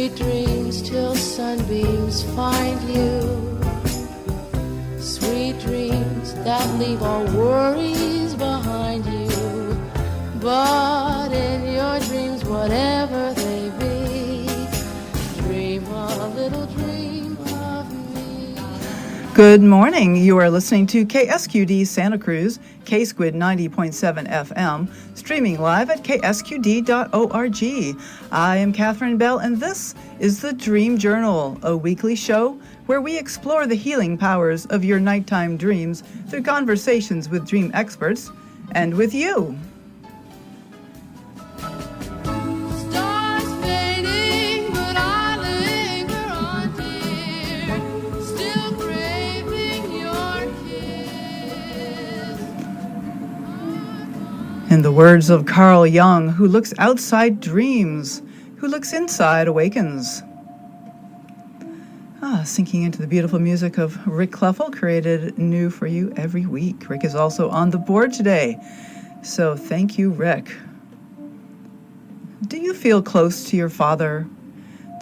Sweet dreams till sunbeams find you. Sweet dreams that leave all worries behind you. But in your dreams, whatever they be, dream a little dream of me. Good morning. You are listening to KSQD Santa Cruz, KSQD 90.7 FM, streaming live at ksqd.org. I am Catherine Bell, and this is the Dream Journal, a weekly show where we explore the healing powers of your nighttime dreams through conversations with dream experts and with you. In the words of Carl Jung, who looks outside dreams, who looks inside awakens. Sinking into the beautiful music of Rick Cleffel, created new for you every week. Rick is also on the board today, so thank you, Rick. Do you feel close to your father?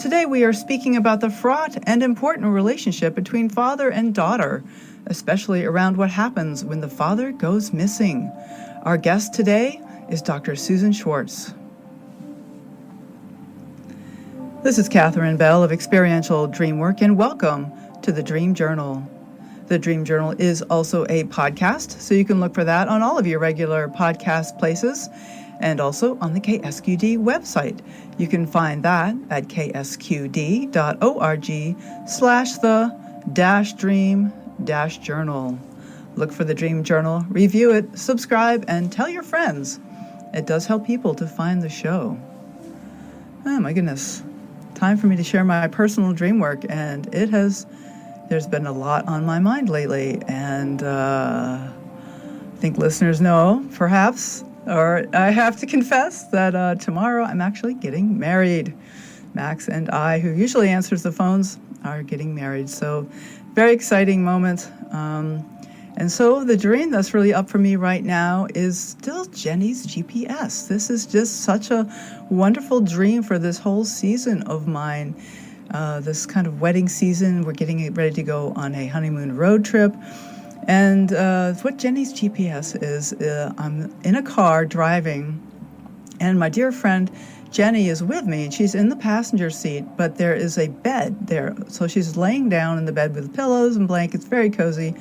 Today we are speaking about the fraught and important relationship between father and daughter, especially around what happens when the father goes missing. Our guest today is Dr. Susan Schwartz. This is Catherine Bell of Experiential Dreamwork, and welcome to the Dream Journal. The Dream Journal is also a podcast, so you can look for that on all of your regular podcast places and also on the KSQD website. You can find that at ksqd.org/the-dream-journal. Look for the Dream Journal, review it, subscribe, and tell your friends. It does help people to find the show. Oh my goodness. Time for me to share my personal dream work, and there's been a lot on my mind lately, and I think listeners know, perhaps, or I have to confess that tomorrow I'm actually getting married. Max and I, who usually answers the phones, are getting married, so very exciting moment. And so the dream that's really up for me right now is still Jenny's GPS. This is just such a wonderful dream for this whole season of mine. This kind of wedding season, we're getting ready to go on a honeymoon road trip. And what Jenny's GPS is, I'm in a car driving, and my dear friend Jenny is with me, and she's in the passenger seat, but there is a bed there. So she's laying down in the bed with pillows and blankets, very cozy.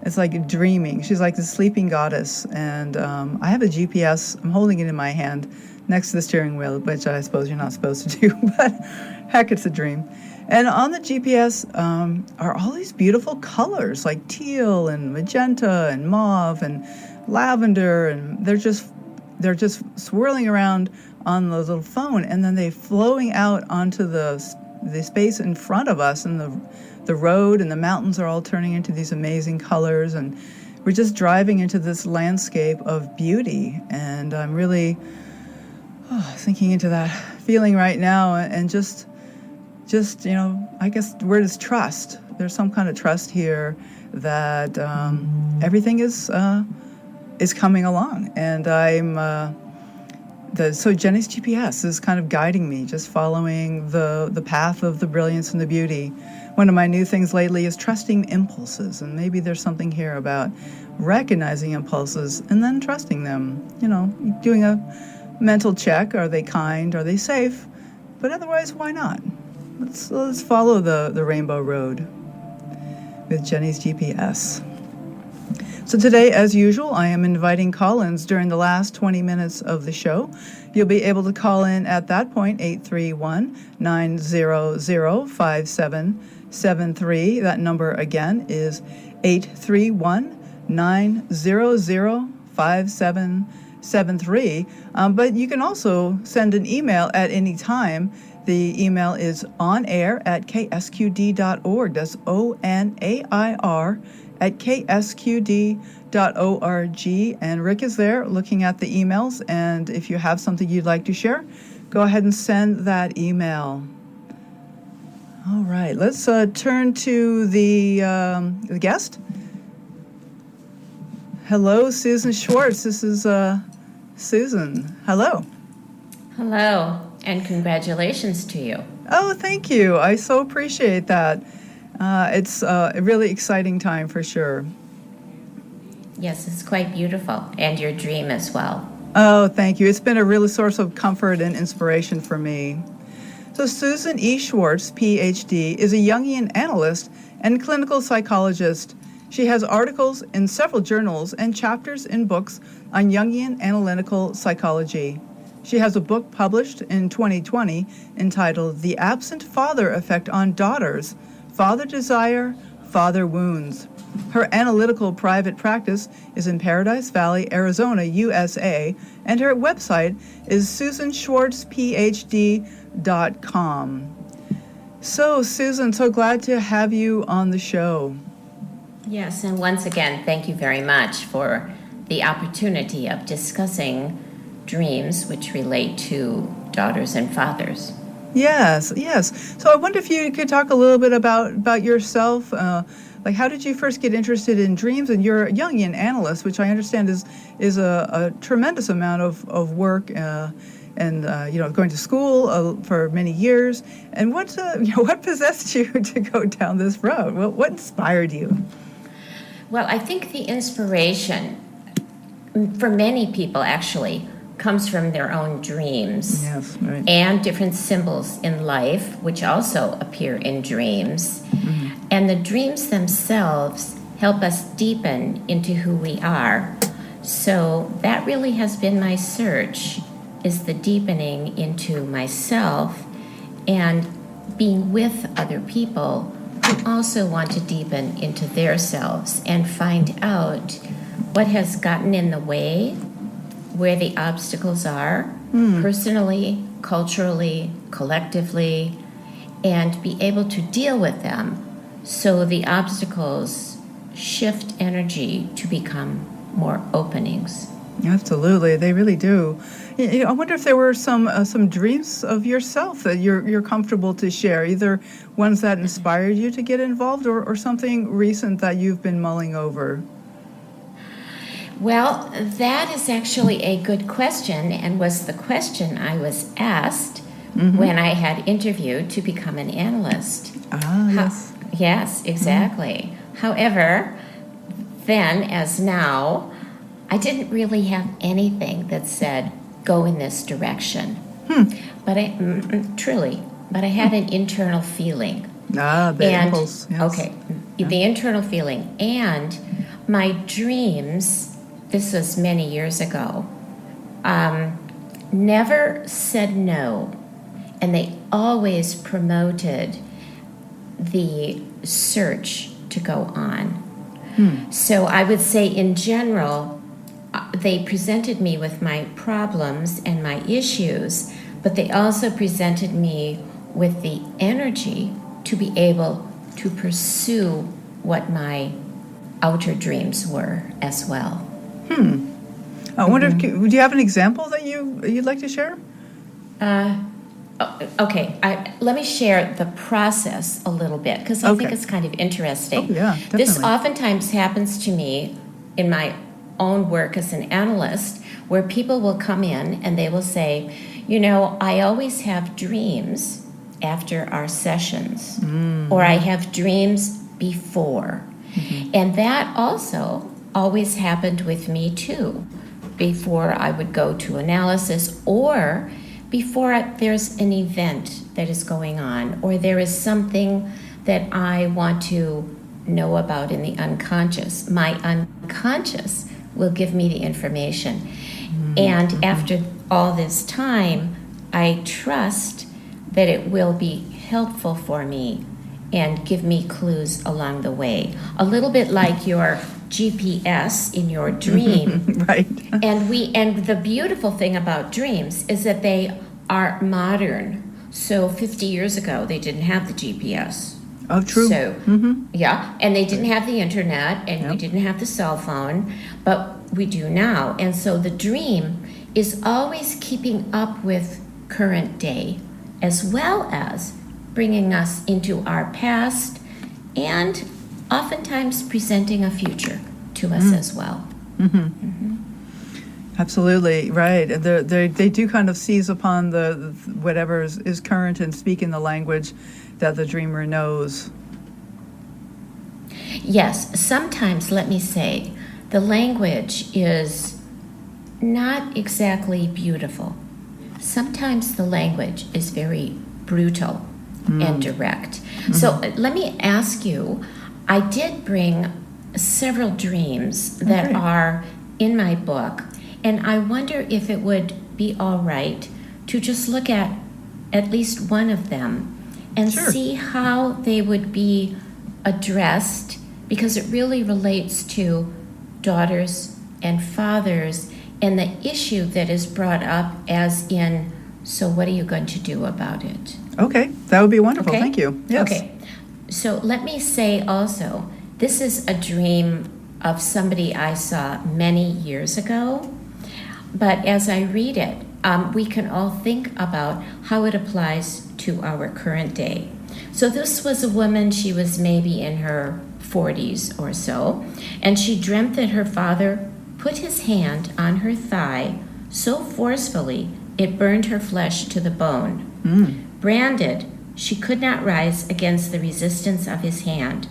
It's like dreaming. She's like the sleeping goddess. And I have a GPS. I'm holding it in my hand next to the steering wheel, which I suppose you're not supposed to do, but heck, it's a dream. And on the GPS are all these beautiful colors like teal and magenta and mauve and lavender. And they're just swirling around on the little phone. And then they're flowing out onto the space in front of us, and the road and the mountains are all turning into these amazing colors, and we're just driving into this landscape of beauty. And I'm really thinking into that feeling right now, and just I guess the word is trust. There's some kind of trust here that everything is coming along, and so Jenny's GPS is kind of guiding me, just following the path of the brilliance and the beauty. One of my new things lately is trusting impulses, and maybe there's something here about recognizing impulses and then trusting them. Doing a mental check: are they kind? Are they safe? But otherwise, why not? Let's follow the rainbow road with Jenny's GPS. So today, as usual, I am inviting call-ins during the last 20 minutes of the show. You'll be able to call in at that point, 831-900-5773. That number again is 831-900-5773. But you can also send an email at any time. The email is onair@ksqd.org. That's ONAIR at ksqd.org. And Rick is there looking at the emails. And if you have something you'd like to share, go ahead and send that email. All right, let's turn to the guest. Hello, Susan Schwartz. This is Susan. Hello. Hello. And congratulations to you. Oh, thank you. I so appreciate that. It's a really exciting time for sure. Yes, it's quite beautiful, and your dream as well. Oh, thank you. It's been a real source of comfort and inspiration for me. So Susan E. Schwartz, PhD, is a Jungian analyst and clinical psychologist. She has articles in several journals and chapters in books on Jungian analytical psychology. She has a book published in 2020 entitled The Absent Father Effect on Daughters, Father Desire, Father Wounds. Her analytical private practice is in Paradise Valley, Arizona, USA, and her website is susanschwartzphd.com. So, Susan, so glad to have you on the show. Yes, and once again, thank you very much for the opportunity of discussing dreams which relate to daughters and fathers. Yes. So I wonder if you could talk a little bit about yourself. Like, how did you first get interested in dreams? And you're a Jungian analyst, which I understand is a tremendous amount of work, and going to school for many years. And what possessed you to go down this road? What inspired you? Well, I think the inspiration for many people actually comes from their own dreams. Yes, right. And different symbols in life, which also appear in dreams. Mm-hmm. And the dreams themselves help us deepen into who we are. So that really has been my search, is the deepening into myself and being with other people who also want to deepen into their selves and find out what has gotten in the way, where the obstacles are, personally, culturally, collectively, and be able to deal with them so the obstacles shift energy to become more openings. Absolutely, they really do. I wonder if there were some dreams of yourself that you're comfortable to share, either ones that inspired you to get involved or something recent that you've been mulling over. Well, that is actually a good question, and was the question I was asked when I had interviewed to become an analyst. Yes. Yes, exactly. However, then as now, I didn't really have anything that said, go in this direction. But I had an internal feeling. Impulse. Yes. Okay, the internal feeling. And my dreams, this was many years ago, never said no. And they always promoted the search to go on. So I would say in general, they presented me with my problems and my issues, but they also presented me with the energy to be able to pursue what my outer dreams were as well. I wonder, do you have an example that you'd like to share? Okay, let me share the process a little bit, because I think it's kind of interesting. Oh, yeah, definitely. This oftentimes happens to me in my own work as an analyst, where people will come in and they will say, I always have dreams after our sessions, or I have dreams before. And that also always happened with me too, before I would go to analysis, or before there's an event that is going on, or there is something that I want to know about in the unconscious. My unconscious will give me the information. And after all this time, I trust that it will be helpful for me and give me clues along the way. A little bit like your GPS in your dream. Right. And the beautiful thing about dreams is that they are modern. So 50 years ago, they didn't have the GPS. Oh, true. So, yeah, and they didn't have the internet, and we didn't have the cell phone, but we do now. And so the dream is always keeping up with current day, as well as bringing us into our past, and oftentimes presenting a future to us as well. Absolutely, right. They do kind of seize upon the whatever is current and speak in the language that the dreamer knows. Yes, sometimes, let me say, the language is not exactly beautiful. Sometimes the language is very brutal and direct. So let me ask you, I did bring several dreams that are in my book, and I wonder if it would be all right to just look at least one of them and see how they would be addressed, because it really relates to daughters and fathers and the issue that is brought up as in, so what are you going to do about it? Okay, that would be wonderful. Okay? Thank you. Yes. Okay. So let me say also, this is a dream of somebody I saw many years ago, but as I read it, we can all think about how it applies to our current day. So this was a woman, she was maybe in her 40s or so, and she dreamt that her father put his hand on her thigh so forcefully it burned her flesh to the bone. Branded, she could not rise against the resistance of his hand.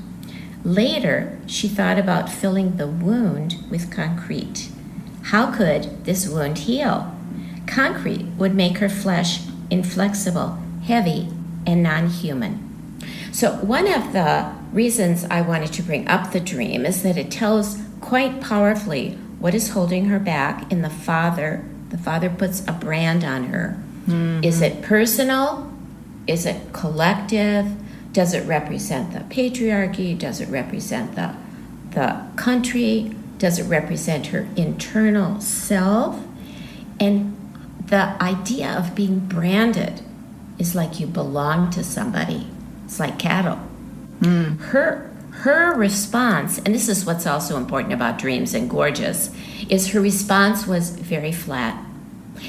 Later, she thought about filling the wound with concrete. How could this wound heal? Concrete would make her flesh inflexible, heavy, and non-human. So one of the reasons I wanted to bring up the dream is that it tells quite powerfully what is holding her back in the father. The father puts a brand on her. Is it personal? Is it collective? Does it represent the patriarchy? Does it represent the country? Does it represent her internal self? And the idea of being branded is like you belong to somebody. It's like cattle. Her response, and this is what's also important about dreams and gorgeous, is her response was very flat.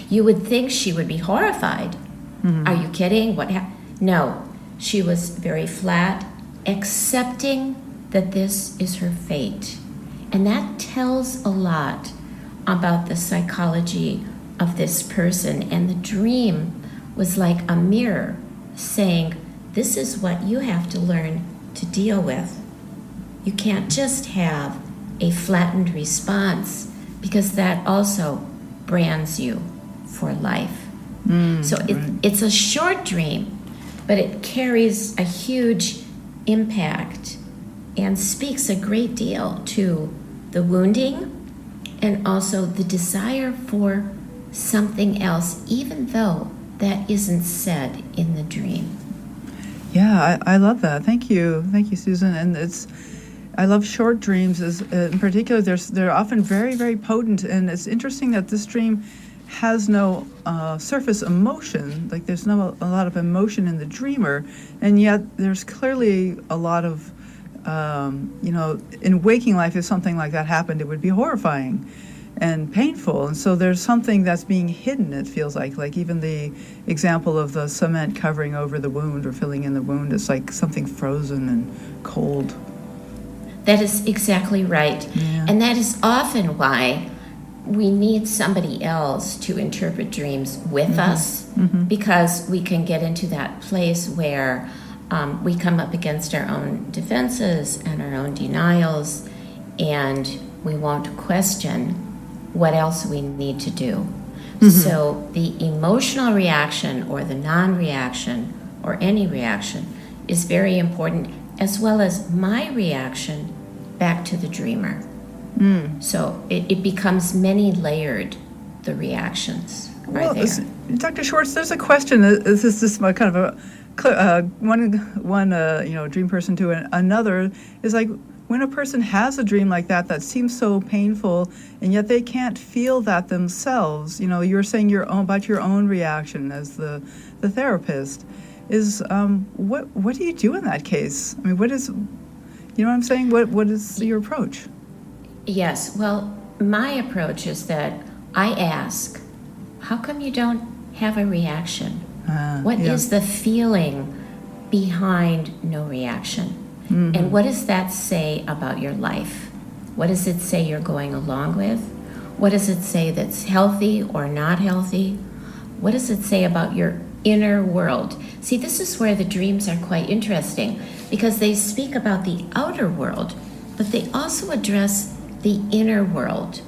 You would think she would be horrified. Are you kidding? No, she was very flat, accepting that this is her fate. And that tells a lot about the psychology of this person. And the dream was like a mirror saying, this is what you have to learn to deal with. You can't just have a flattened response, because that also brands you for life. So it's a short dream, but it carries a huge impact and speaks a great deal to the wounding and also the desire for something else, even though that isn't said in the dream. Yeah, I love that. Thank you, Susan. And I love short dreams. In particular, they're often very, very potent. And it's interesting that this dream has no surface emotion. Like there's a lot of emotion in the dreamer, and yet there's clearly a lot of, in waking life, if something like that happened, it would be horrifying and painful. And so there's something that's being hidden, it feels like even the example of the cement covering over the wound or filling in the wound is like something frozen and cold. That is exactly right. Yeah. And that is often why we need somebody else to interpret dreams with us, because we can get into that place where we come up against our own defenses and our own denials, and we won't question what else we need to do. So the emotional reaction or the non-reaction or any reaction is very important, as well as my reaction back to the dreamer. So it becomes many layered, the reactions are there. Dr. Schwartz, there's a question. This is kind of one dream person to another is like, when a person has a dream like that seems so painful, and yet they can't feel that themselves. You're saying about your own reaction as the therapist. Is what do you do in that case? I mean, what is, what I'm saying? What is your approach? Yes, well, my approach is that I ask, how come you don't have a reaction? What is the feeling behind no reaction? And what does that say about your life? What does it say you're going along with? What does it say that's healthy or not healthy? What does it say about your inner world? See, this is where the dreams are quite interesting because they speak about the outer world, but they also address the inner world.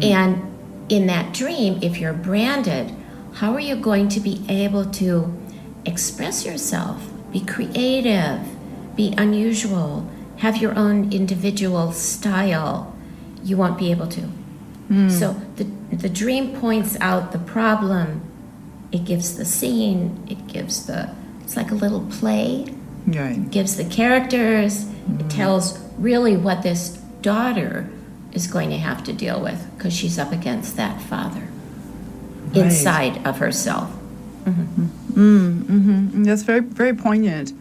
And in that dream, if you're branded, how are you going to be able to express yourself, be creative, be unusual, have your own individual style? You won't be able to. So the dream points out the problem. It gives the scene. It's like a little play. Right. It gives the characters. It tells really what this daughter is going to have to deal with because she's up against that father inside of herself. That's very, very poignant.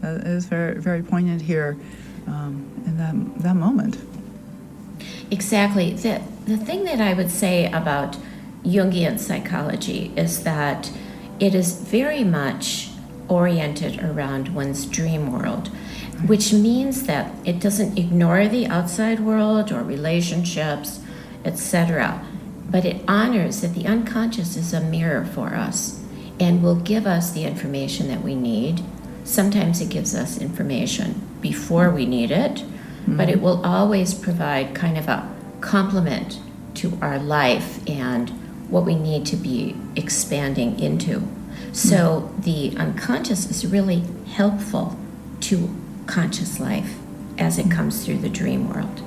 It is very, very poignant here in that moment. Exactly. The thing that I would say about Jungian psychology is that it is very much oriented around one's dream world, which means that it doesn't ignore the outside world or relationships, etc., but it honors that the unconscious is a mirror for us and will give us the information that we need. Sometimes it gives us information before we need it, but it will always provide kind of a complement to our life and what we need to be expanding into. So the unconscious is really helpful to conscious life as it comes through the dream world.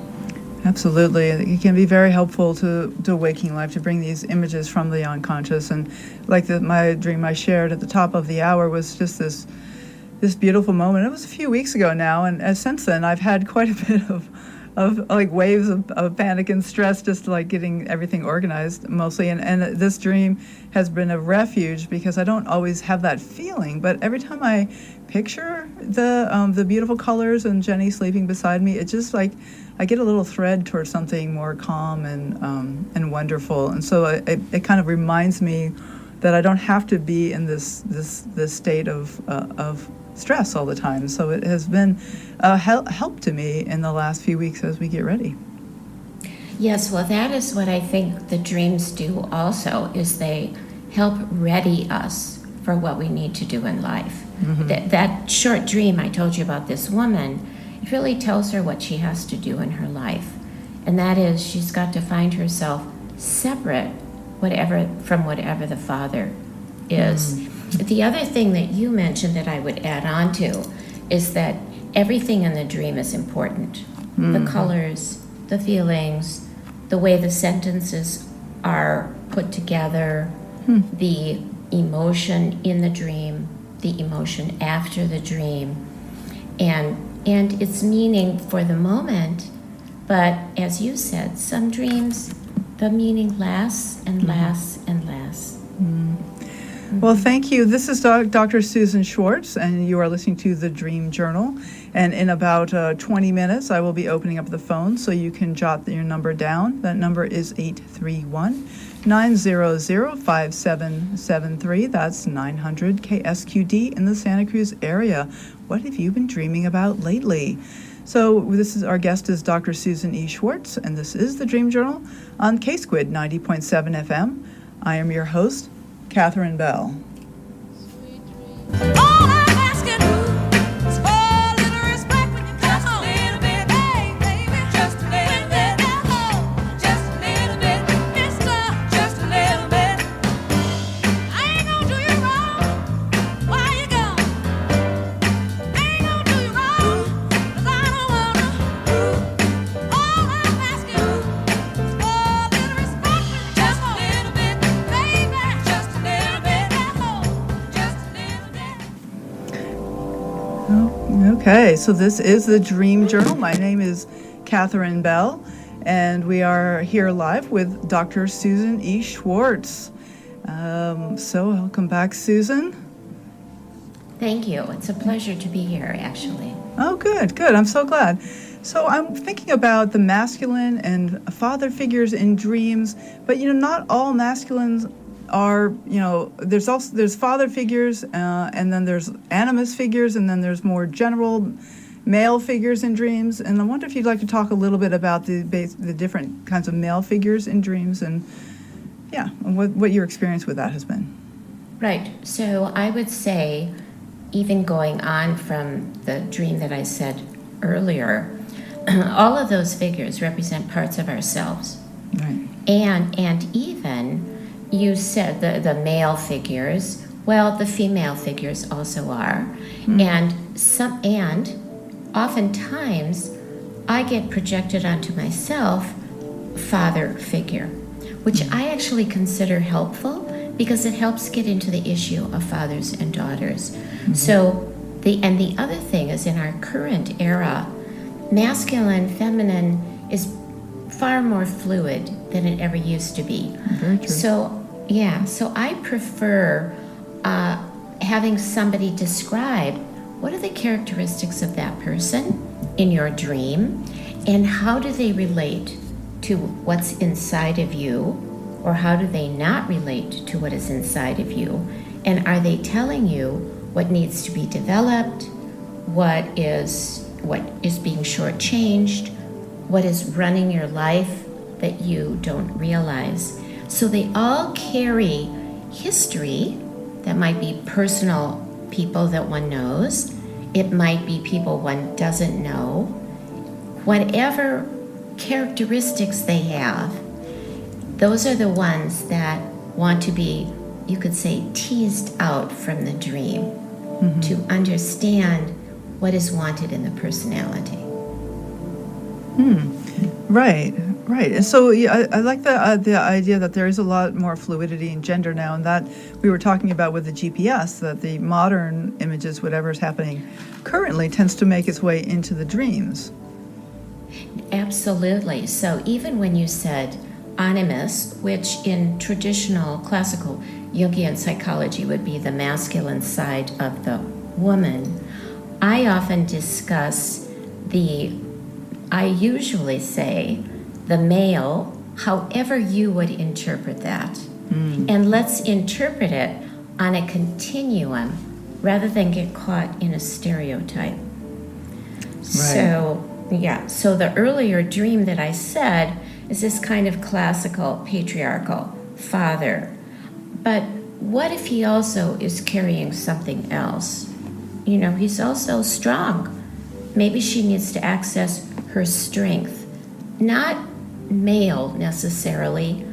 Absolutely. It can be very helpful to waking life, to bring these images from the unconscious. And like my dream I shared at the top of the hour was just this beautiful moment. It was a few weeks ago now, and since then I've had quite a bit of like waves of panic and stress, just like getting everything organized mostly. And this dream has been a refuge because I don't always have that feeling. But every time I picture the beautiful colors and Jenny sleeping beside me, it's just like I get a little thread towards something more calm and wonderful. And so it kind of reminds me that I don't have to be in this state of stress all the time. So it has been a help to me in the last few weeks as we get ready. Yes, well, that is what I think the dreams do also, is they help ready us for what we need to do in life. That short dream I told you about this woman, it really tells her what she has to do in her life. And that is she's got to find herself separate from whatever the father is. The other thing that you mentioned that I would add on to is that everything in the dream is important. The colors, the feelings, the way the sentences are put together, the emotion in the dream, the emotion after the dream, and its meaning for the moment. But as you said, some dreams, the meaning lasts and lasts and lasts. Well, thank you. This is Dr. Susan Schwartz, and you are listening to The Dream Journal. And in about 20 minutes, I will be opening up the phone so you can jot your number down. That number is 831-900-5773. That's 900 KSQD in the Santa Cruz area. What have you been dreaming about lately? So our guest is Dr. Susan E. Schwartz, and this is The Dream Journal on KSQD 90.7 FM. I am your host, Catherine Bell. All I'm asking is for a little respect when you come home. Just a little bit, hey, baby, just a little bit. Just a little bit, mister, just a little bit. I ain't gonna do you wrong while you're gone. I ain't gonna do you wrong, 'cause I don't wanna. All I'm asking is for a little respect when you come home. Just a little bit, baby, just a little bit. Just a little bit. Okay, so this is The Dream Journal. My name is Catherine Bell, and we are here live with Dr. Susan E. Schwartz. So welcome back, Susan. Thank you. It's a pleasure to be here, actually. Oh, good. I'm so glad. So I'm thinking about the masculine and father figures in dreams, but not all masculines are, there's father figures, and then there's animus figures, and then there's more general male figures in dreams, and I wonder if you'd like to talk a little bit about the different kinds of male figures in dreams, and what your experience with that has been. Right. So I would say, even going on from the dream that I said earlier, all of those figures represent parts of ourselves. Right. And even you said the male figures, well, the female figures also are. And oftentimes I get projected onto myself father figure, which I actually consider helpful because it helps get into the issue of fathers and daughters. So the other thing is, in our current era, masculine, feminine is far more fluid than it ever used to be. Very true. So I prefer having somebody describe what are the characteristics of that person in your dream, and how do they relate to what's inside of you, or how do they not relate to what is inside of you, and are they telling you what needs to be developed, what is being shortchanged, what is running your life that you don't realize. So they all carry history that might be personal people that one knows. It might be people one doesn't know. Whatever characteristics they have, those are the ones that want to be, you could say, teased out from the dream to understand what is wanted in the personality. Right. And so I like the idea that there is a lot more fluidity in gender now, and that we were talking about with the GPS, that the modern images, whatever's happening currently, tends to make its way into the dreams. Absolutely. So even when you said animus, which in traditional classical Jungian psychology would be the masculine side of the woman, I often discuss I usually say the male, however you would interpret that. And let's interpret it on a continuum rather than get caught in a stereotype. So the earlier dream that I said is this kind of classical patriarchal father. But what if he also is carrying something else? He's also strong. Maybe she needs to access her strength, not male necessarily,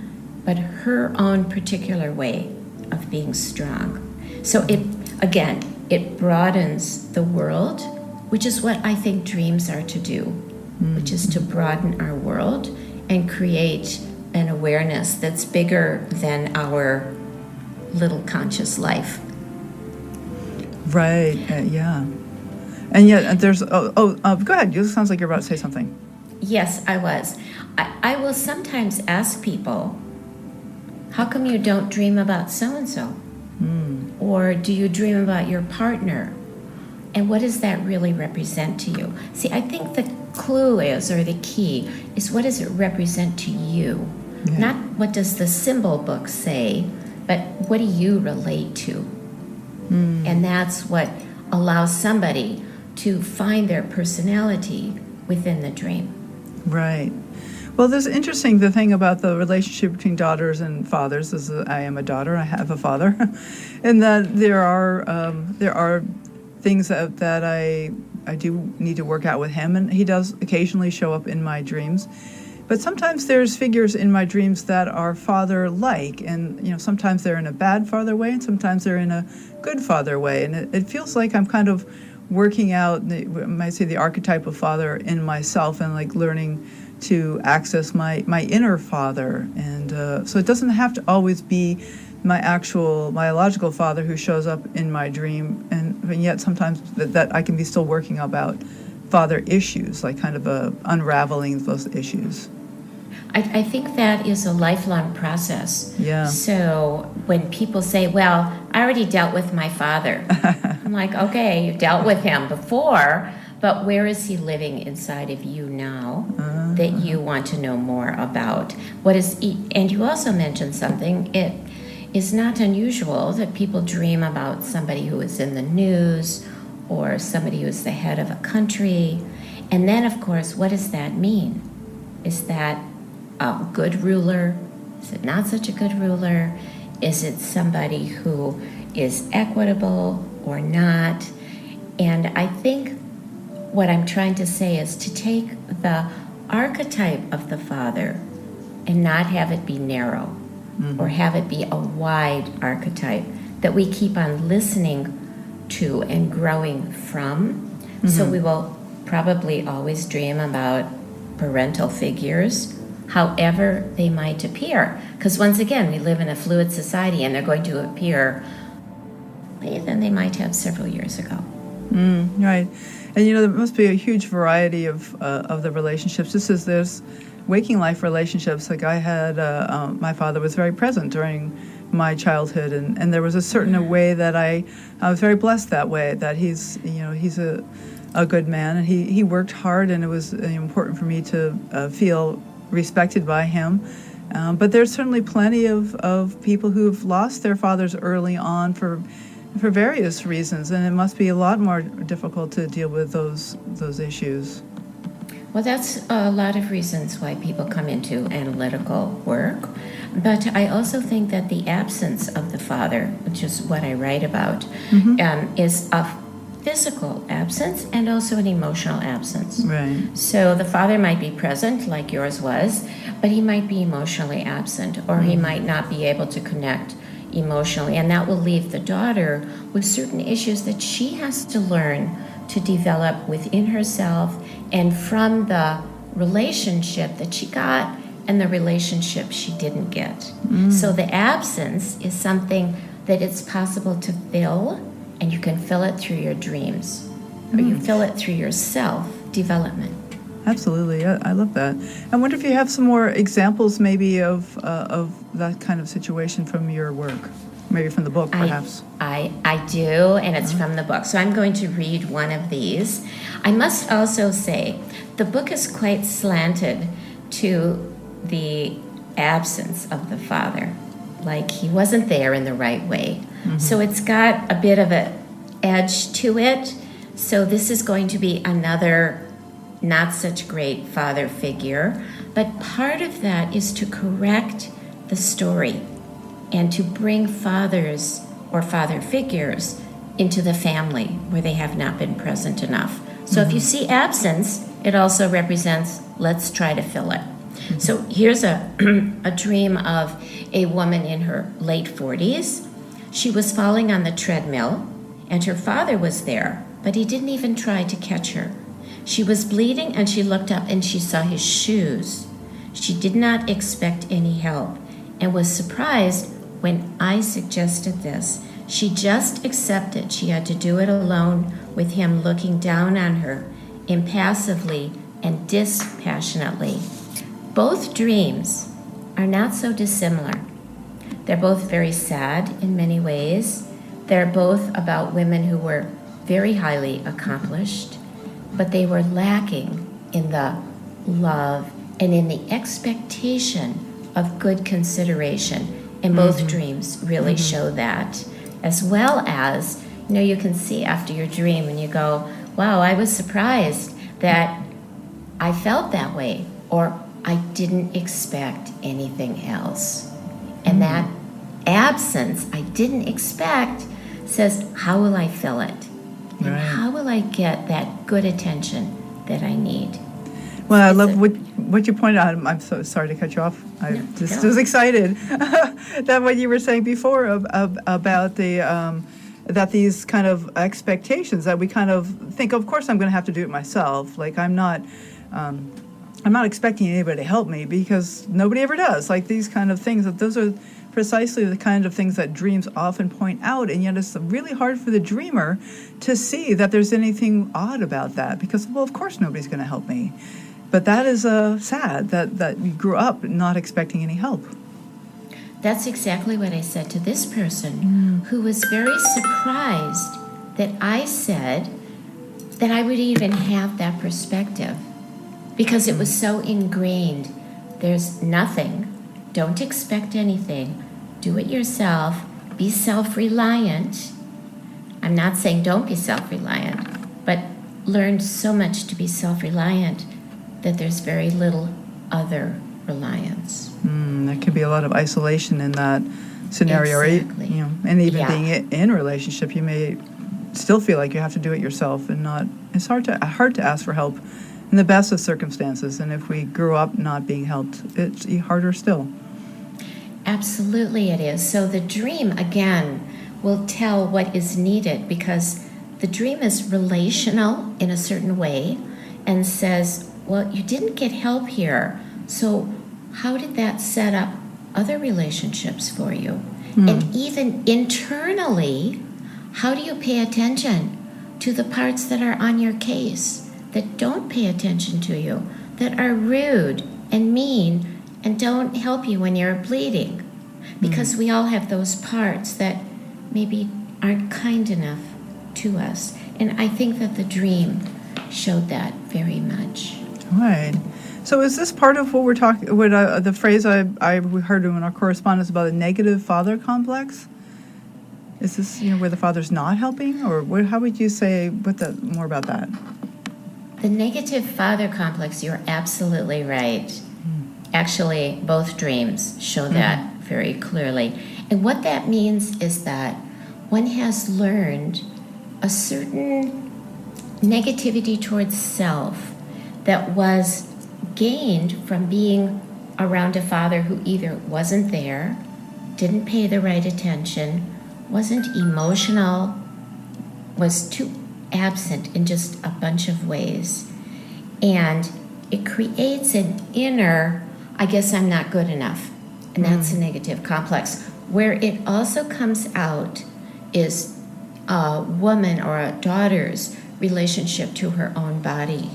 but her own particular way of being strong. So it broadens the world, which is what I think dreams are to do, which is to broaden our world and create an awareness that's bigger than our little conscious life. Right. Yeah. And yet there's go ahead. It sounds like you're about to say something. Yes, I was. I will sometimes ask people, how come you don't dream about so-and-so? Or do you dream about your partner? And what does that really represent to you? See, I think the clue is, or the key, is what does it represent to you? Yeah. Not what does the symbol book say, but what do you relate to? And that's what allows somebody to find their personality within the dream. Right. Well, this is interesting, the thing about the relationship between daughters and fathers is that I am a daughter, I have a father, and that there are things that I do need to work out with him, and he does occasionally show up in my dreams. But sometimes there's figures in my dreams that are father-like, and sometimes they're in a bad father way, and sometimes they're in a good father way, and it feels like I'm kind of working out, I might say, the archetype of father in myself, and like learning to access my inner father. And so it doesn't have to always be my actual biological father who shows up in my dream, and yet sometimes that I can be still working about father issues, like kind of unraveling those issues. I think that is a lifelong process. Yeah. So when people say, well, I already dealt with my father, I'm like, okay, you dealt with him before, but where is he living inside of you now that you want to know more about? And you also mentioned something, it is not unusual that people dream about somebody who is in the news or somebody who's the head of a country. And then, of course, what does that mean? Is that a good ruler? Is it not such a good ruler? Is it somebody who is equitable or not? And I think what I'm trying to say is to take the archetype of the father and not have it be narrow, or have it be a wide archetype that we keep on listening to and growing from. So we will probably always dream about parental figures, however they might appear. Because once again, we live in a fluid society and they're going to appear later than they might have several years ago. Right. And there must be a huge variety of the relationships. Just as there's waking life relationships, like I had, my father was very present during my childhood, and there was a certain way that I was very blessed that way, that he's a good man, and he worked hard, and it was important for me to feel respected by him. But there's certainly plenty of people who've lost their fathers early on for various reasons, and it must be a lot more difficult to deal with those issues. Well, that's a lot of reasons why people come into analytical work. But I also think that the absence of the father, which is what I write about, is a physical absence and also an emotional absence. Right. So the father might be present, like yours was, but he might be emotionally absent, or he might not be able to connect emotionally. And that will leave the daughter with certain issues that she has to learn to develop within herself and from the relationship that she got and the relationship she didn't get. So the absence is something that it's possible to fill, and you can fill it through your dreams, or you fill it through your self-development. Absolutely, I love that. I wonder if you have some more examples, maybe of that kind of situation from your work, maybe from the book, perhaps. I do, and it's from the book. So I'm going to read one of these. I must also say, the book is quite slanted to the absence of the father. Like, he wasn't there in the right way. So it's got a bit of an edge to it. So this is going to be another not such great father figure. But part of that is to correct the story and to bring fathers or father figures into the family where they have not been present enough. So if you see absence, it also represents, let's try to fill it. So here's a dream of a woman in her late 40s. She was falling on the treadmill, and her father was there, but he didn't even try to catch her. She was bleeding, and she looked up and she saw his shoes. She did not expect any help and was surprised when I suggested this. She just accepted she had to do it alone with him looking down on her, impassively and dispassionately. Both dreams are not so dissimilar. They're both very sad in many ways. They're both about women who were very highly accomplished, but they were lacking in the love and in the expectation of good consideration. And both dreams really show that, as well as, you can see after your dream and you go, wow, I was surprised that I felt that way, or I didn't expect anything else. And that absence, I didn't expect, says, how will I fill it? And how will I get that good attention that I need? Well, I love what you pointed out. I'm so sorry to cut you off. I just was excited that what you were saying before about the that these kind of expectations that we kind of think, of course, I'm going to have to do it myself. Like I'm not expecting anybody to help me because nobody ever does. Like these kind of things. Those are precisely the kind of things that dreams often point out, and yet it's really hard for the dreamer to see that there's anything odd about that because, well, of course nobody's going to help me. But that is sad that you grew up not expecting any help. That's exactly what I said to this person who was very surprised that I said that I would even have that perspective because it was so ingrained. There's nothing. Don't expect anything. Do it yourself. Be self-reliant. I'm not saying don't be self-reliant, but learn so much to be self-reliant that there's very little other reliance. There could be a lot of isolation in that scenario, Exactly. right? And even Yeah. being in a relationship, you may still feel like you have to do it yourself, and not. It's hard to ask for help in the best of circumstances. And if we grew up not being helped, it's harder still. Absolutely it is. So the dream, again, will tell what is needed, because the dream is relational in a certain way and says, well, you didn't get help here, so how did that set up other relationships for you? And even internally, how do you pay attention to the parts that are on your case, that don't pay attention to you, that are rude and mean and don't help you when you're bleeding? Because we all have those parts that maybe aren't kind enough to us. And I think that the dream showed that very much. Right. So is this part of what we're talking? What the phrase I heard in our correspondence about a negative father complex? Is this where the father's not helping, or how would you say more about that? The negative father complex, you're absolutely right. Actually, both dreams show that very clearly. And what that means is that one has learned a certain negativity towards self that was gained from being around a father who either wasn't there, didn't pay the right attention, wasn't emotional, was too absent in just a bunch of ways. And it creates an inner, I guess I'm not good enough. And that's a negative complex. Where it also comes out is a woman or a daughter's relationship to her own body.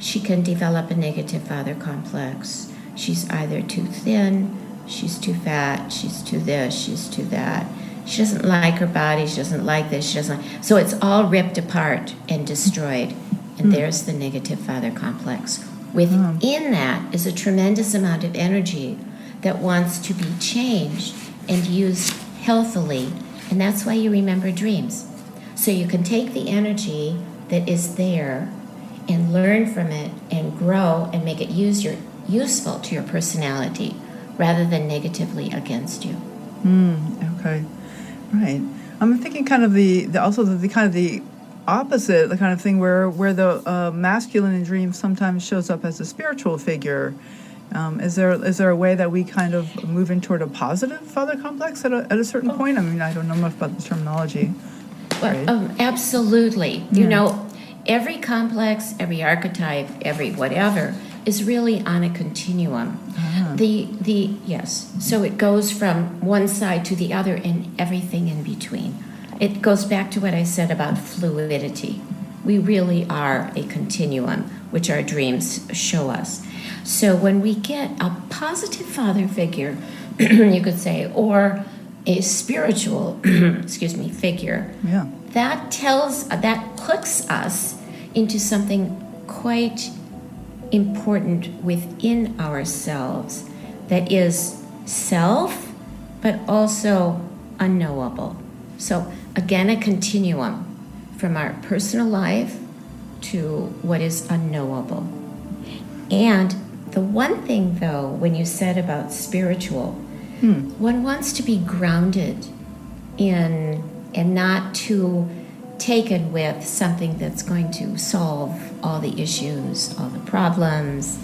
She can develop a negative father complex. She's either too thin, she's too fat, she's too this, she's too that. She doesn't like her body, she doesn't like this, she doesn't like... So it's all ripped apart and destroyed. And there's the negative father complex. Within that is a tremendous amount of energy that wants to be changed and used healthily. And that's why you remember dreams. So you can take the energy that is there and learn from it and grow and make it useful to your personality rather than negatively against you. Okay, right. I'm thinking kind of the kind of the opposite, the kind of thing where the masculine in dreams sometimes shows up as a spiritual figure. Is there a way that we kind of move in toward a positive father complex at a certain point? I mean, I don't know much about the terminology. Right. Absolutely. Every complex, every archetype, every whatever is really on a continuum. Yes. So it goes from one side to the other and everything in between. It goes back to what I said about fluidity. We really are a continuum, which our dreams show us. So when we get a positive father figure, you could say, or a spiritual, figure, that hooks us into something quite important within ourselves that is self, but also unknowable. So again, a continuum from our personal life to what is unknowable. And the one thing, though, when you said about spiritual, one wants to be grounded in and not too taken with something that's going to solve all the issues, all the problems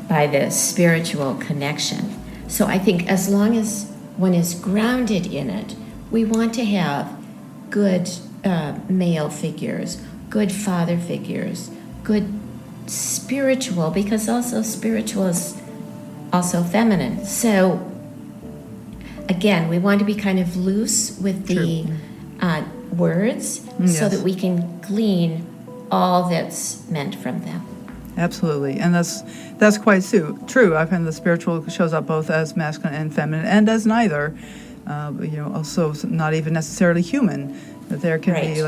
by the spiritual connection. So I think as long as one is grounded in it, we want to have good male figures, good father figures, good spiritual, because also spiritual is also feminine. So again, we want to be kind of loose with the words so that we can glean all that's meant from them. Absolutely, and that's quite true. I find the spiritual shows up both as masculine and feminine, and as neither. Also not even necessarily human. That there can be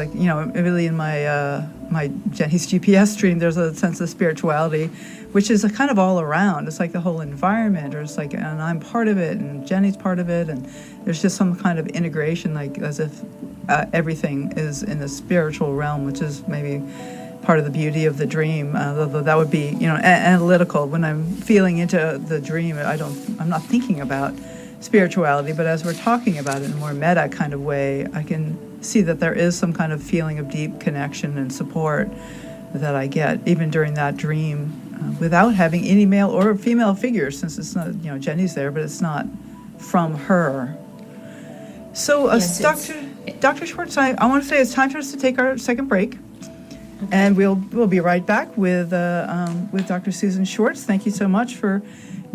really in my Jenny's GPS dream, there's a sense of spirituality, which is a kind of all around. It's like the whole environment, or it's like, and I'm part of it, and Jenny's part of it, and there's just some kind of integration, like as if everything is in the spiritual realm, which is maybe part of the beauty of the dream. Although that would be, analytical. When I'm feeling into the dream, I'm not thinking about spirituality, but as we're talking about it in a more meta kind of way, I can see that there is some kind of feeling of deep connection and support that I get even during that dream, without having any male or female figures, since it's not, Jenny's there, but it's not from her. So, Yes, Dr. Schwartz, I want to say it's time for us to take our second break. And we'll be right back with Dr. Susan Schwartz. Thank you so much for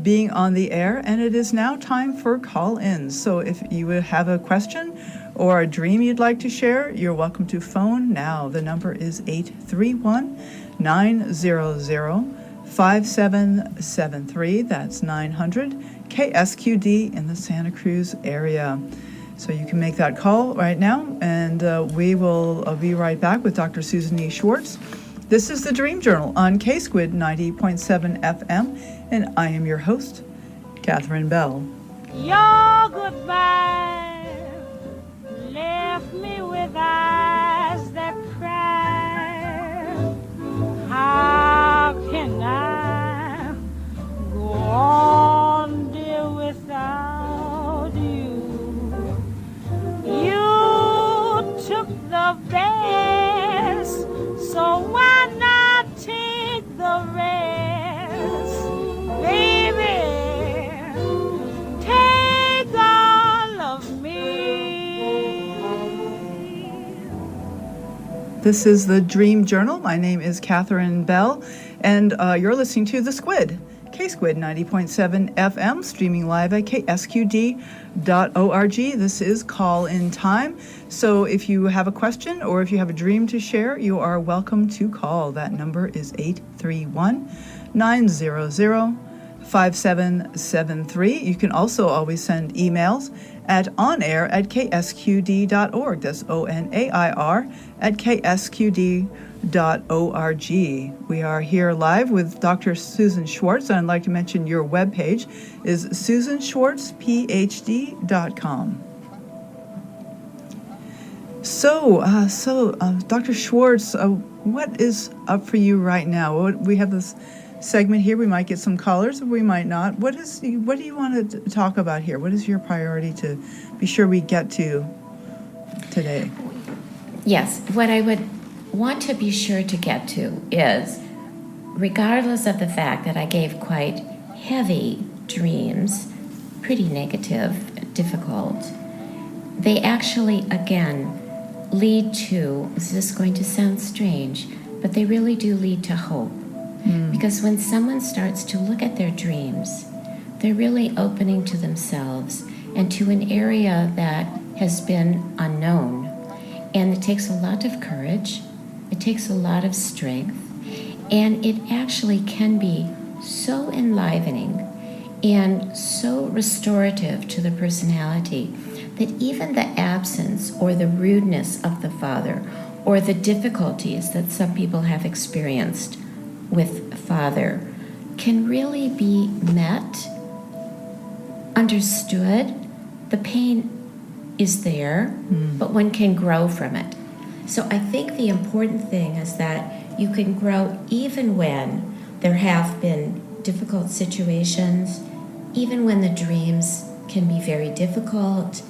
being on the air. And it is now time for call-ins. So if you have a question or a dream you'd like to share, you're welcome to phone now. The number is 831-900-5773. That's 900 KSQD in the Santa Cruz area. So you can make that call right now, and we will be right back with Dr. Susan E. Schwartz. This is the Dream Journal on KSQD 90.7 FM, and I am your host, Catherine Bell. Your goodbye left me with eyes that cry. How can I go on, dear, without you? You took the best, so why not take the rest? Baby, take all of me. This is the Dream Journal. My name is Catherine Bell, and you're listening to The Squid, KSQD 90.7 FM, streaming live at ksqd.org. This is call-in time. So if you have a question or if you have a dream to share, you are welcome to call. That number is 831-900-5773. You can also always send emails at onair@ksqd.org. That's ONAIR at ksqd.org. We are here live with Dr. Susan Schwartz, and I'd like to mention your webpage is susanschwartzphd.com. So, Dr. Schwartz, what is up for you right now? We have this segment here. We might get some callers, or we might not. What do you want to talk about here? What is your priority to be sure we get to today? Yes, what I would want to be sure to get to is, regardless of the fact that I gave quite heavy dreams, pretty negative, difficult, they actually, again, lead to, this is going to sound strange, but they really do lead to hope. Because when someone starts to look at their dreams, they're really opening to themselves and to an area that has been unknown. And it takes a lot of courage, it takes a lot of strength, and it actually can be so enlivening and so restorative to the personality that even the absence or the rudeness of the father or the difficulties that some people have experienced with father can really be met, understood. The pain is there, but one can grow from it. So I think the important thing is that you can grow even when there have been difficult situations, even when the dreams can be very difficult,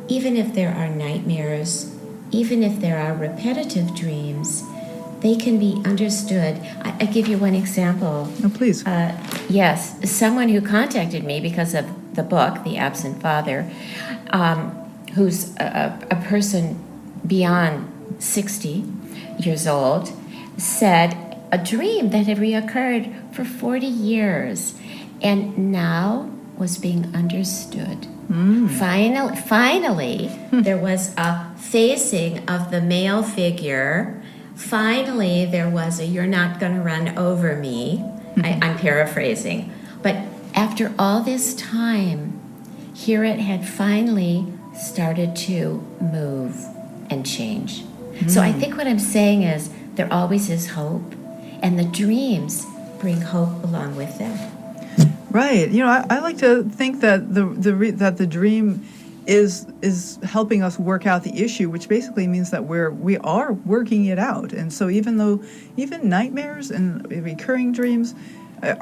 even if there are nightmares, even if there are repetitive dreams, they can be understood. I give you one example. Oh, please. Yes, someone who contacted me because of the book, The Absent Father, who's a person beyond 60 years old, said a dream that had reoccurred for 40 years and now was being understood. Finally, there was a facing of the male figure. Finally, there was a "you're not going to run over me." I'm paraphrasing. But after all this time, here it had finally started to move and change. So I think what I'm saying is there always is hope, and the dreams bring hope along with them. Right. I like to think that the dream is helping us work out the issue, which basically means that we are working it out. And so even nightmares and recurring dreams that's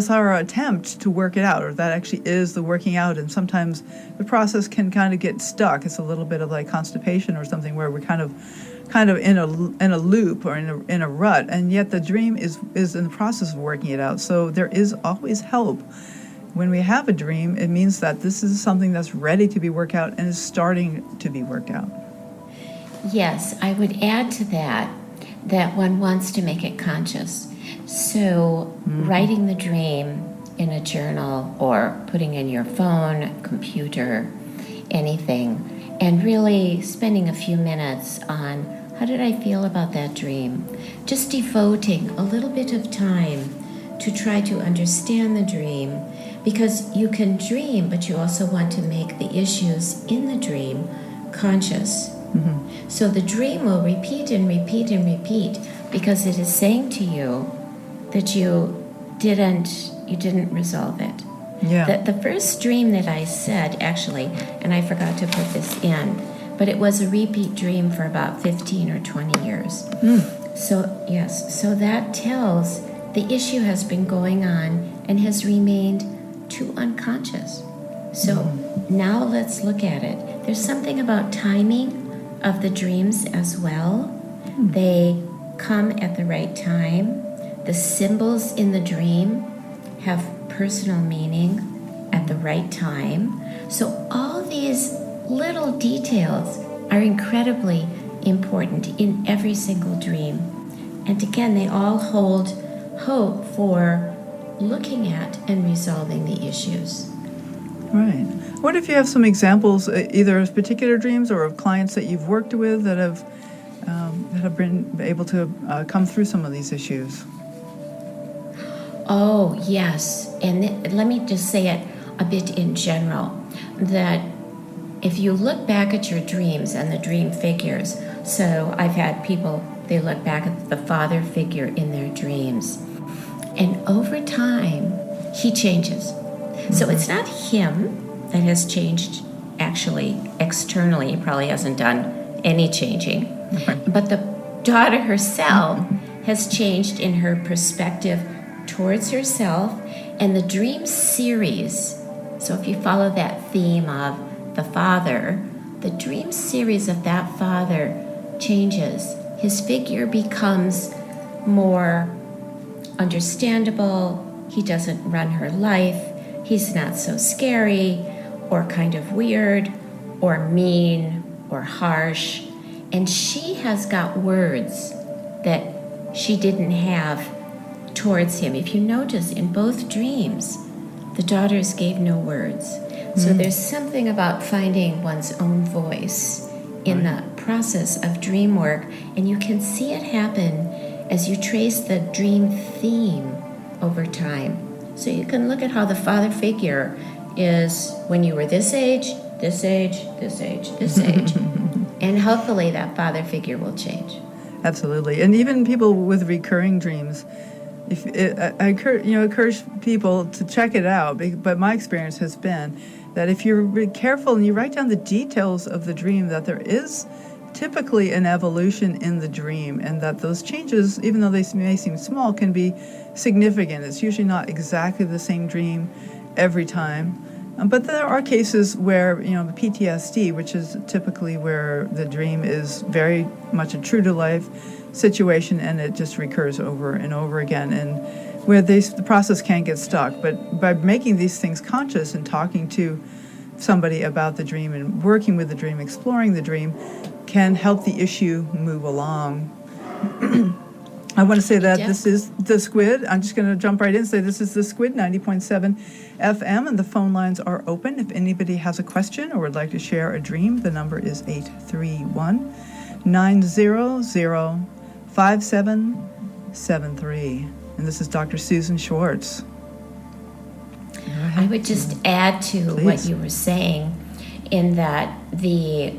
our attempt to work it out, or that actually is the working out. And sometimes the process can kind of get stuck. It's a little bit of like constipation or something, where we're kind of in a loop or in a rut, and yet the dream is in the process of working it out. So there is always help. When we have a dream, it means that this is something that's ready to be worked out and is starting to be worked out. Yes, I would add to that one wants to make it conscious. So writing the dream in a journal or putting in your phone, computer, anything, and really spending a few minutes on how did I feel about that dream? Just devoting a little bit of time to try to understand the dream, because you can dream, but you also want to make the issues in the dream conscious. So the dream will repeat and repeat and repeat, because it is saying to you that you didn't resolve it. Yeah. The first dream that I said, actually, and I forgot to put this in, but it was a repeat dream for about 15 or 20 years. So, yes, so that tells the issue has been going on and has remained too unconscious. So now let's look at it. There's something about timing of the dreams as well. They come at the right time. The symbols in the dream have personal meaning at the right time. So all these little details are incredibly important in every single dream. And again, they all hold hope for looking at and resolving the issues. Right. What if you have some examples, either of particular dreams or of clients that you've worked with that have been able to come through some of these issues? Oh, yes. And let me just say it a bit in general, that if you look back at your dreams and the dream figures, so I've had people, they look back at the father figure in their dreams, and over time, he changes. So it's not him that has changed actually externally. He probably hasn't done any changing. But the daughter herself has changed in her perspective towards herself, and the dream series. So if you follow that theme of the father, the dream series of that father changes. His figure becomes more understandable. He doesn't run her life. He's not so scary or kind of weird or mean or harsh. And she has got words that she didn't have towards him. If you notice, in both dreams, the daughters gave no words. So there's something about finding one's own voice in the process of dream work, and you can see it happen as you trace the dream theme over time. So you can look at how the father figure is when you were this age, this age, this age, this age. And hopefully that father figure will change. Absolutely. And even people with recurring dreams, I encourage people to check it out, but my experience has been that if you're really careful and you write down the details of the dream, that there is typically an evolution in the dream, and that those changes, even though they may seem small, can be significant. It's usually not exactly the same dream every time. But there are cases where, the PTSD, which is typically where the dream is very much a true-to-life situation, and it just recurs over and over again, and where the process can get stuck. But by making these things conscious and talking to somebody about the dream and working with the dream, exploring the dream, can help the issue move along. I want to say that This is The Squid. I'm just going to jump right in and say this is The Squid, 90.7 FM, and the phone lines are open. If anybody has a question or would like to share a dream, the number is 831-900-5773. And this is Dr. Susan Schwartz. I would just add to what you were saying, in that the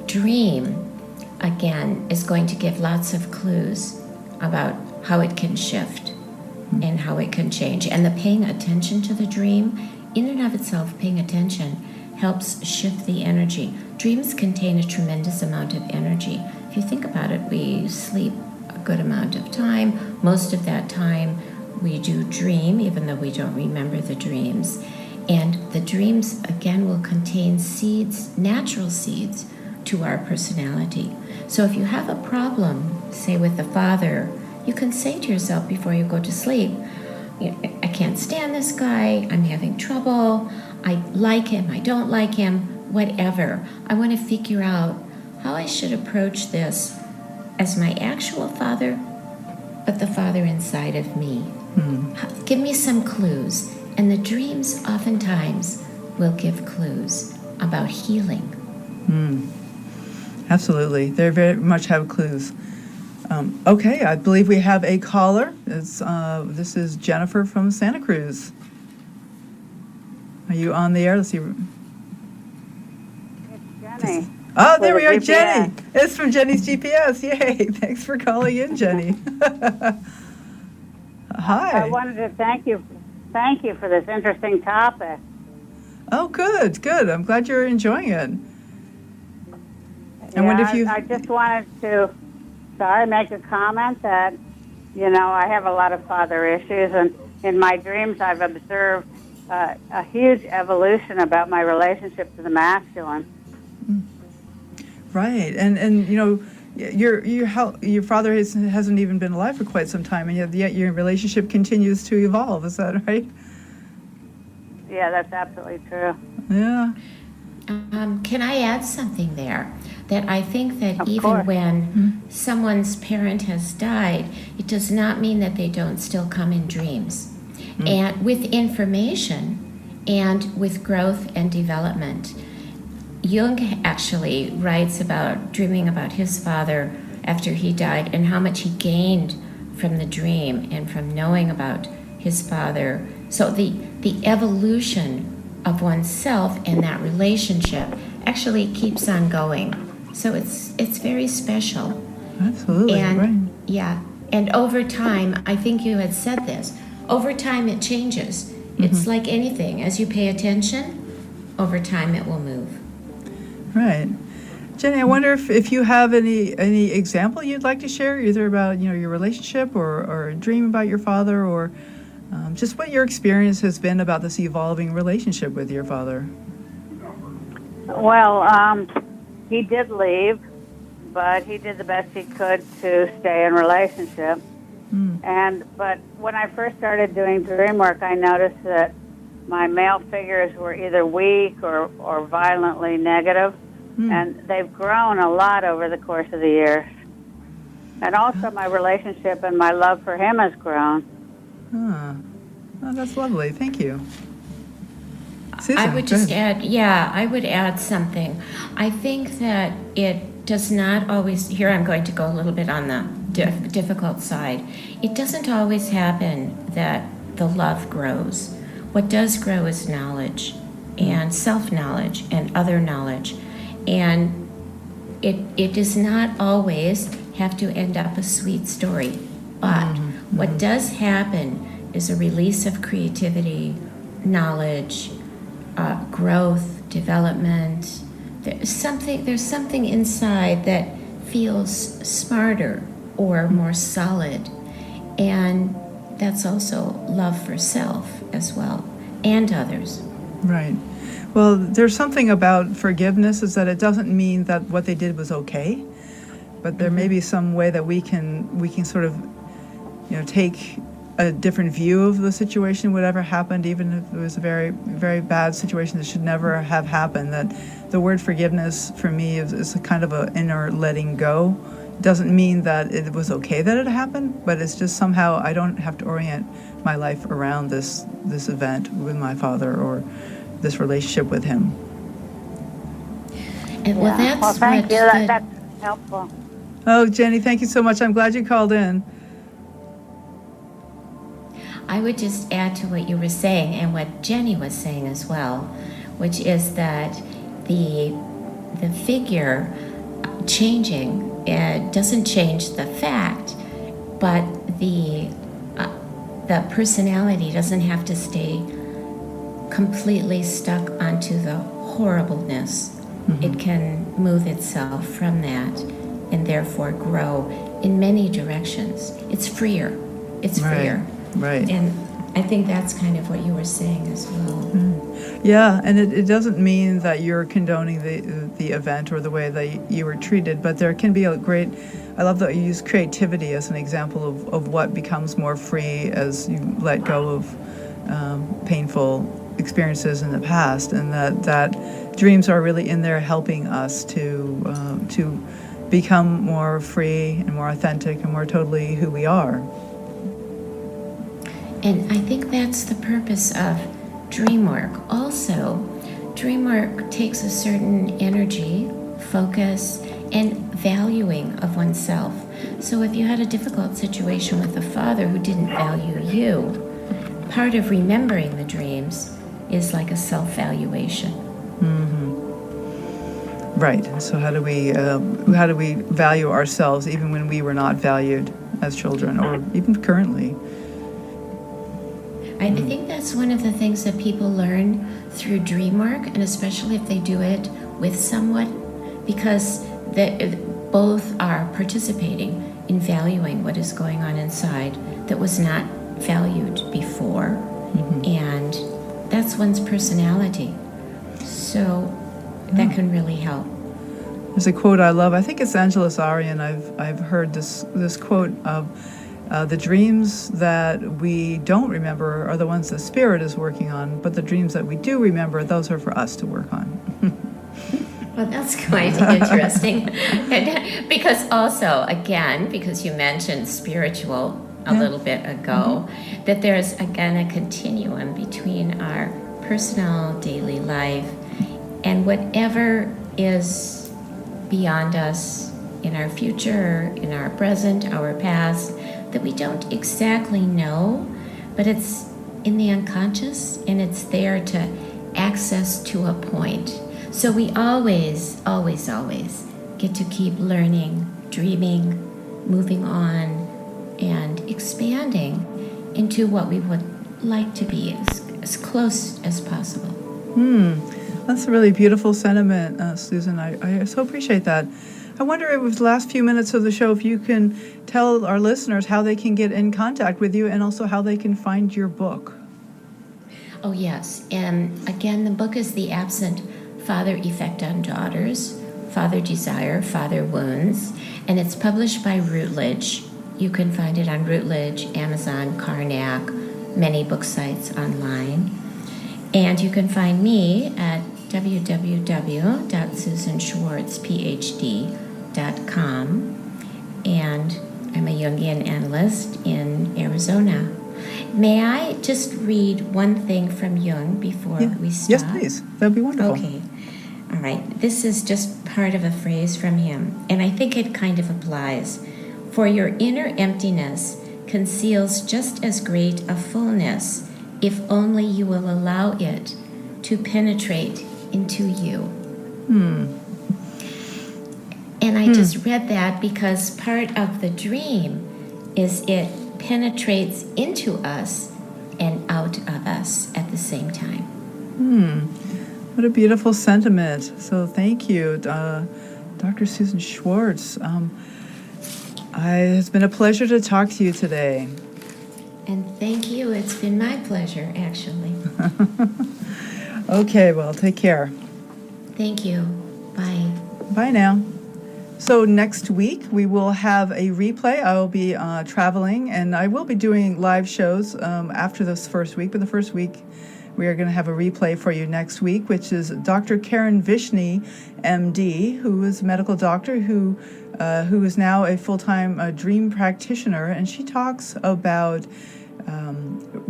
dream, again, is going to give lots of clues about how it can shift and how it can change. And the paying attention to the dream in and of itself, paying attention helps shift the energy. Dreams contain a tremendous amount of energy. If you think about it, we sleep a good amount of time. Most of that time we do dream, even though we don't remember the dreams. And the dreams, again, will contain seeds, natural seeds, to our personality. So if you have a problem, say with the father, you can say to yourself before you go to sleep, I can't stand this guy, I'm having trouble, I like him, I don't like him, whatever. I want to figure out how I should approach this as my actual father, but the father inside of me. Give me some clues. And the dreams oftentimes will give clues about healing. Absolutely. They very much have clues. Okay, I believe we have a caller. This is Jennifer from Santa Cruz. Are you on the air? Let's see. It's Jenny. Oh, there we are, GPS. Jenny. It's from Jenny's GPS. Yay. Thanks for calling in, Jenny. Hi. I wanted to thank you for this interesting topic. Oh, good. I'm glad you're enjoying it. I wonder if you... I just wanted to, make a comment that, I have a lot of father issues, and in my dreams I've observed a huge evolution about my relationship to the masculine. Right, and your father hasn't even been alive for quite some time, and yet your relationship continues to evolve. Is that right? Yeah, that's absolutely true. Yeah. Can I add something there? That I think that Of even course. when someone's parent has died, it does not mean that they don't still come in dreams. And with information and with growth and development. Jung actually writes about dreaming about his father after he died and how much he gained from the dream and from knowing about his father. So the evolution of oneself and that relationship actually keeps on going. So it's very special. Absolutely, And right. yeah, and over time, I think you had said this, over time it changes. It's like anything. As you pay attention, over time it will move. Right. Jenny, I wonder if you have any example you'd like to share, either about your relationship or a dream about your father, or just what your experience has been about this evolving relationship with your father. Well, he did leave, but he did the best he could to stay in relationship. But when I first started doing dream work, I noticed that my male figures were either weak or violently negative, and they've grown a lot over the course of the years. And also my relationship and my love for him has grown. Oh, that's lovely. Thank you. Susan, I would go just ahead. I would add something. I think that it does not always, here I'm going to go a little bit on the difficult side. It doesn't always happen that the love grows. What does grow is knowledge and self-knowledge and other knowledge. And it does not always have to end up a sweet story. But what does happen is a release of creativity, knowledge, growth, development. There's something inside that feels smarter or more solid. And that's also love for self as well, and others. Right. Well, there's something about forgiveness is that it doesn't mean that what they did was okay, but there may be some way that we can sort of, take a different view of the situation, whatever happened, even if it was a very, very bad situation that should never have happened. That the word forgiveness for me is a kind of an inner letting go. It doesn't mean that it was okay that it happened, but it's just somehow I don't have to orient my life around this event with my father or this relationship with him. And well, that's well, thank what you. the- That's helpful. Oh, Jenny, thank you so much. I'm glad you called in. I would just add to what you were saying and what Jenny was saying as well, which is that the figure changing doesn't change the fact, but the personality doesn't have to stay completely stuck onto the horribleness. It can move itself from that and therefore grow in many directions. It's freer. It's freer. Right. And I think that's kind of what you were saying as well. Yeah, and it doesn't mean that you're condoning the event or the way that you were treated, but there can be a great, I love that you use creativity as an example of what becomes more free as you let go of painful experiences in the past, and that dreams are really in there helping us to become more free and more authentic and more totally who we are. And I think that's the purpose of dream work. Also, dream work takes a certain energy, focus, and valuing of oneself. So if you had a difficult situation with a father who didn't value you, part of remembering the dreams is like a self-valuation. Right. So how do we value ourselves even when we were not valued as children, or even currently? I think that's one of the things that people learn through dream work, and especially if they do it with someone, because both are participating in valuing what is going on inside that was not valued before, and that's one's personality. So that can really help. There's a quote I love. I think it's Angeles Arian. I've heard this quote of the dreams that we don't remember are the ones the spirit is working on, but the dreams that we do remember, those are for us to work on. Well, that's quite interesting. Because also, again, because you mentioned spiritual a little bit ago, that there's, again, a continuum between our personal daily life and whatever is beyond us in our future, in our present, our past, that we don't exactly know, but it's in the unconscious and it's there to access to a point. So we always, always, always get to keep learning, dreaming, moving on, and expanding into what we would like to be as close as possible. That's a really beautiful sentiment, Susan. I so appreciate that. I wonder if with the last few minutes of the show, if you can tell our listeners how they can get in contact with you and also how they can find your book. Oh, yes. And again, the book is The Absent Father Effect on Daughters, Father Desire, Father Wounds, and it's published by Routledge. You can find it on Routledge, Amazon, Karnak, many book sites online. And you can find me at www.susanschwartzphd.com, and I'm a Jungian analyst in Arizona. May I just read one thing from Jung before we start? Yes, please. That'd be wonderful. Okay. All right. This is just part of a phrase from him, and I think it kind of applies. For your inner emptiness conceals just as great a fullness, if only you will allow it to penetrate into you. And I just read that because part of the dream is it penetrates into us and out of us at the same time. What a beautiful sentiment. So thank you, Dr. Susan Schwartz. It's been a pleasure to talk to you today. And thank you. It's been my pleasure, actually. Okay, well, take care. Thank you. Bye. Bye now. So next week we will have a replay. I will be traveling, and I will be doing live shows after this first week. But the first week we are going to have a replay for you next week, which is Dr. Karen Vishny, MD, who is a medical doctor who is now a full-time dream practitioner, and she talks about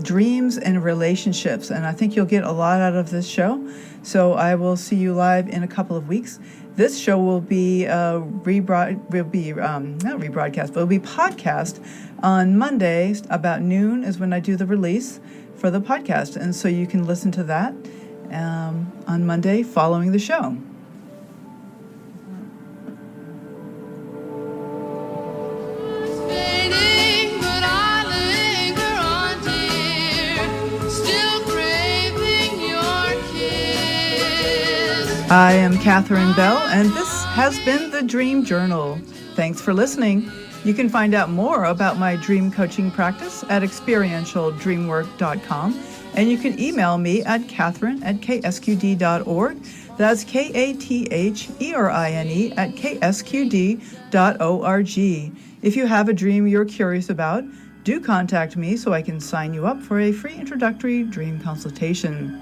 dreams and relationships, and I think you'll get a lot out of this show. So I will see you live in a couple of weeks. This show will be not rebroadcast, but will be podcast on Monday about noon is when I do the release for the podcast, and so you can listen to that on Monday following the show. But I linger on, dear, still craving your I am Catherine Bell, and this has been the Dream Journal. Thanks for listening. You can find out more about my dream coaching practice at experientialdreamwork.com, and you can email me at catherine@ksqd.org. That's KATHERINE@ksqd.org. If you have a dream you're curious about, do contact me so I can sign you up for a free introductory dream consultation.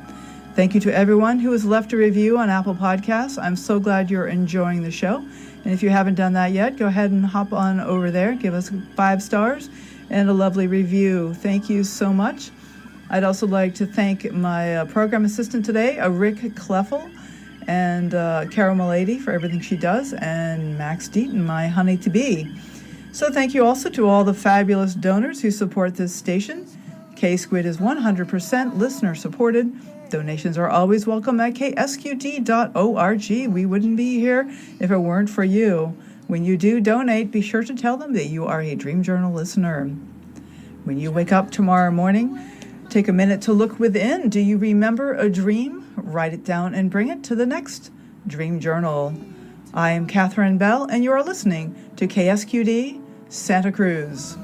Thank you to everyone who has left a review on Apple Podcasts. I'm so glad you're enjoying the show. And if you haven't done that yet, go ahead and hop on over there. Give us 5 stars and a lovely review. Thank you so much. I'd also like to thank my program assistant today, Rick Kleffel, and Carol Milady for everything she does, and Max Deaton, my honey-to-be. So thank you also to all the fabulous donors who support this station. K-Squid is 100% listener-supported. Donations are always welcome at ksqd.org. We wouldn't be here if it weren't for you. When you do donate, be sure to tell them that you are a Dream Journal listener. When you wake up tomorrow morning, take a minute to look within. Do you remember a dream? Write it down and bring it to the next Dream Journal. I am Catherine Bell, and you are listening to KSQD Santa Cruz.